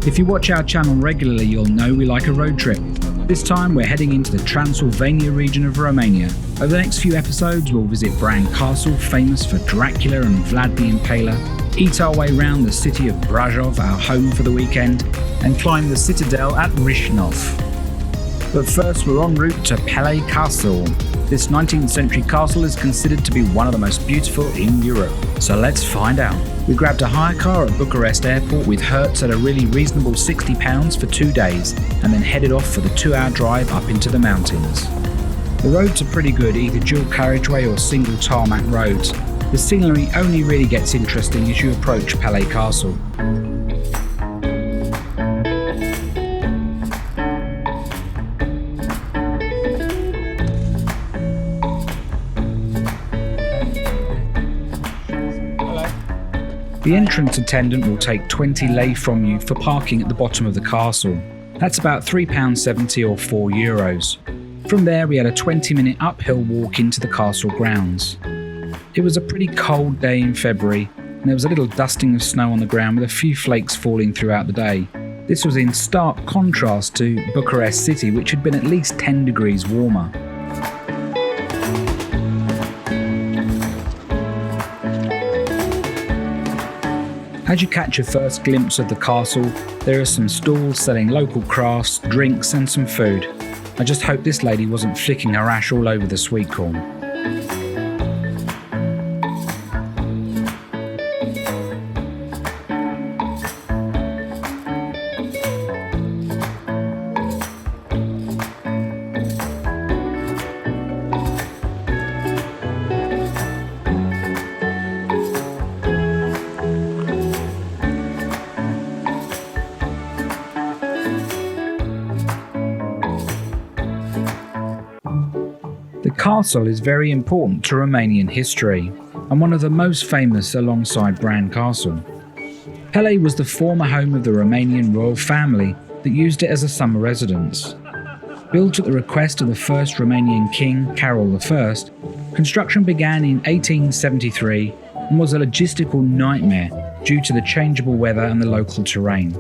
If you watch our channel regularly, you'll know we like a road trip. This time we're heading into the Transylvania region of Romania. Over the next few episodes we'll visit Bran Castle, famous for Dracula and Vlad the Impaler, eat our way round the city of Brasov, our home for the weekend, and climb the citadel at Rishnov. But first we're en route to Pele Castle. This 19th century castle is considered to be one of the most beautiful in Europe. So let's find out. We grabbed a hire car at Bucharest airport with Hertz at a really reasonable £60 for 2 days, and then headed off for the 2-hour drive up into the mountains. The roads are pretty good, either dual carriageway or single tarmac roads. The scenery only really gets interesting as you approach Pele Castle. The entrance attendant will take 20 lei from you for parking at the bottom of the castle. That's about £3.70 or €4. From there we had a 20-minute uphill walk into the castle grounds. It was a pretty cold day in February, and there was a little dusting of snow on the ground with a few flakes falling throughout the day. This was in stark contrast to Bucharest city, which had been at least 10 degrees warmer. As you catch a first glimpse of the castle, there are some stalls selling local crafts, drinks and some food. I just hope this lady wasn't flicking her ash all over the sweet corn. The castle is very important to Romanian history, and one of the most famous alongside Bran Castle. Pele was the former home of the Romanian royal family that used it as a summer residence. Built at the request of the first Romanian king, Carol I, construction began in 1873 and was a logistical nightmare due to the changeable weather and the local terrain.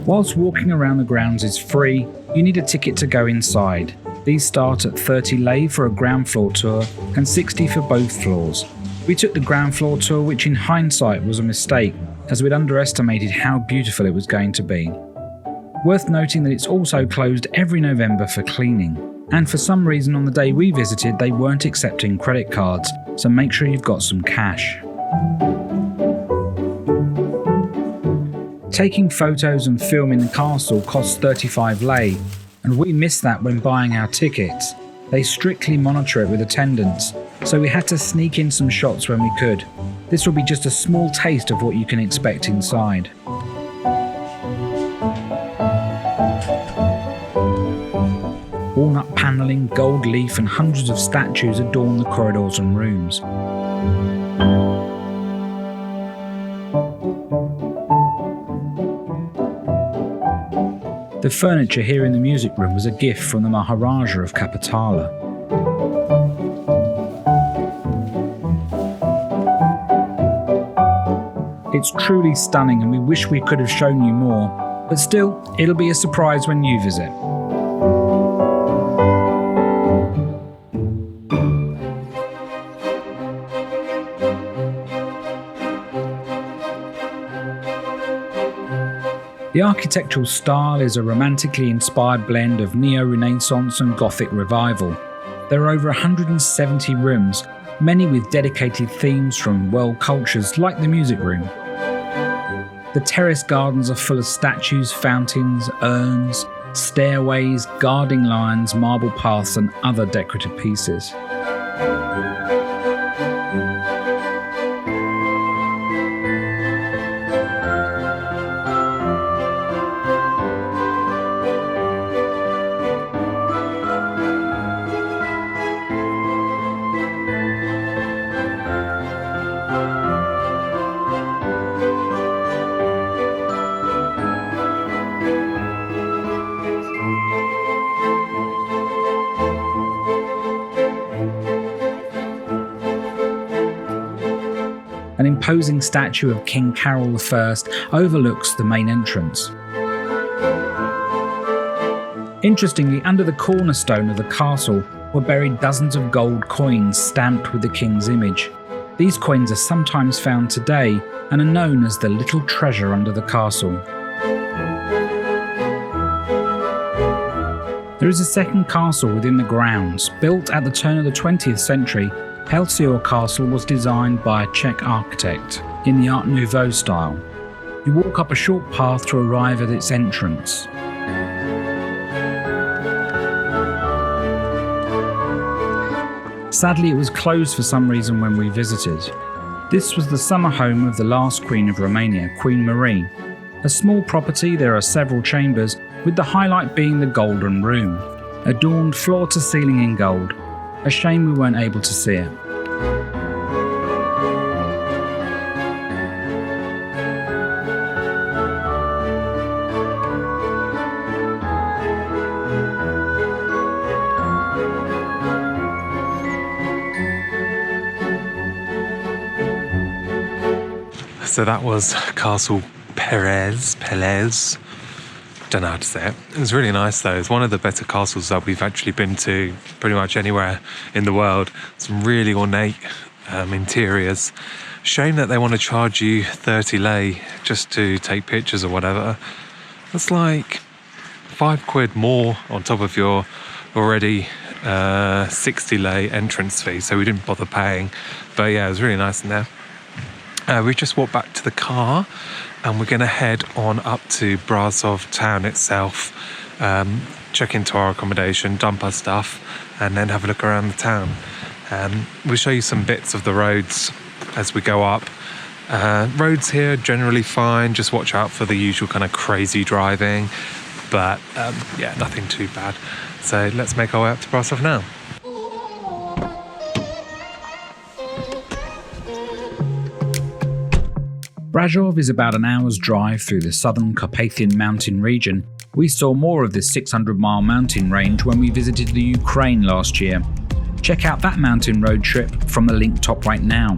Whilst walking around the grounds is free, you need a ticket to go inside. These start at 30 lei for a ground floor tour and 60 for both floors. We took the ground floor tour, which in hindsight was a mistake, as we'd underestimated how beautiful it was going to be. Worth noting that it's also closed every November for cleaning, and for some reason on the day we visited they weren't accepting credit cards, so make sure you've got some cash. Taking photos and filming the castle costs 35 lei, and we missed that when buying our tickets. They strictly monitor it with attendance, so we had to sneak in some shots when we could. This will be just a small taste of what you can expect inside. Walnut panelling, gold leaf and hundreds of statues adorn the corridors and rooms. The furniture here in the music room was a gift from the Maharaja of Carpathian. It's truly stunning and we wish we could have shown you more, but still, it'll be a surprise when you visit. The architectural style is a romantically inspired blend of Neo-Renaissance and Gothic revival. There are over 170 rooms, many with dedicated themes from world cultures like the music room. The terrace gardens are full of statues, fountains, urns, stairways, guarding lions, marble paths and other decorative pieces. An imposing statue of King Carol I overlooks the main entrance. Interestingly, under the cornerstone of the castle were buried dozens of gold coins stamped with the king's image. These coins are sometimes found today and are known as the little treasure under the castle. There is a second castle within the grounds. Built at the turn of the 20th century, Pelisor Castle was designed by a Czech architect in the Art Nouveau style. You walk up a short path to arrive at its entrance. Sadly, it was closed for some reason when we visited. This was the summer home of the last Queen of Romania, Queen Marie. A small property, there are several chambers, with the highlight being the Golden Room, adorned floor to ceiling in gold. A shame we weren't able to see it. So that was Castle Peles. Don't know how to say it. It was really nice though. It's one of the better castles that we've actually been to pretty much anywhere in the world. Some really ornate interiors. Shame that they want to charge you 30 lei just to take pictures or whatever. That's like £5 more on top of your already 60 lei entrance fee, so we didn't bother paying. But yeah, it was really nice in there. We just walked back to the car and we're going to head on up to Brasov town itself, check into our accommodation, dump our stuff, and then have a look around the town. We'll show you some bits of the roads as we go up. Roads here are generally fine, just watch out for the usual kind of crazy driving, but yeah, nothing too bad. So let's make our way up to Brasov now. Brasov is about an hour's drive through the southern Carpathian mountain region. We saw more of this 600-mile mountain range when we visited the Ukraine last year. Check out that mountain road trip from the link top right now.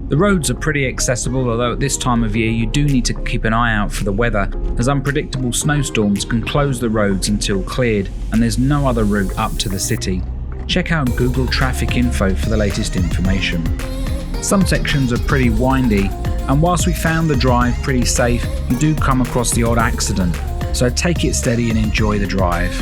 The roads are pretty accessible, although at this time of year you do need to keep an eye out for the weather, as unpredictable snowstorms can close the roads until cleared, and there's no other route up to the city. Check out Google Traffic Info for the latest information. Some sections are pretty windy, and whilst we found the drive pretty safe, you do come across the odd accident, so take it steady and enjoy the drive.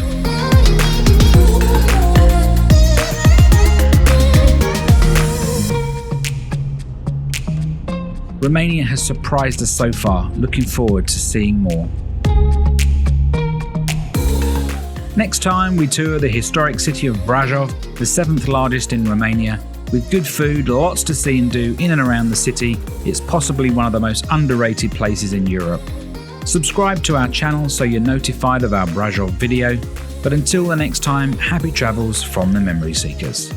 Romania has surprised us so far, looking forward to seeing more. Next time we tour the historic city of Brasov, the 7th largest in Romania. With good food, lots to see and do in and around the city, it's possibly one of the most underrated places in Europe. Subscribe to our channel so you're notified of our Brasov video, but until the next time, happy travels from the Memory Seekers.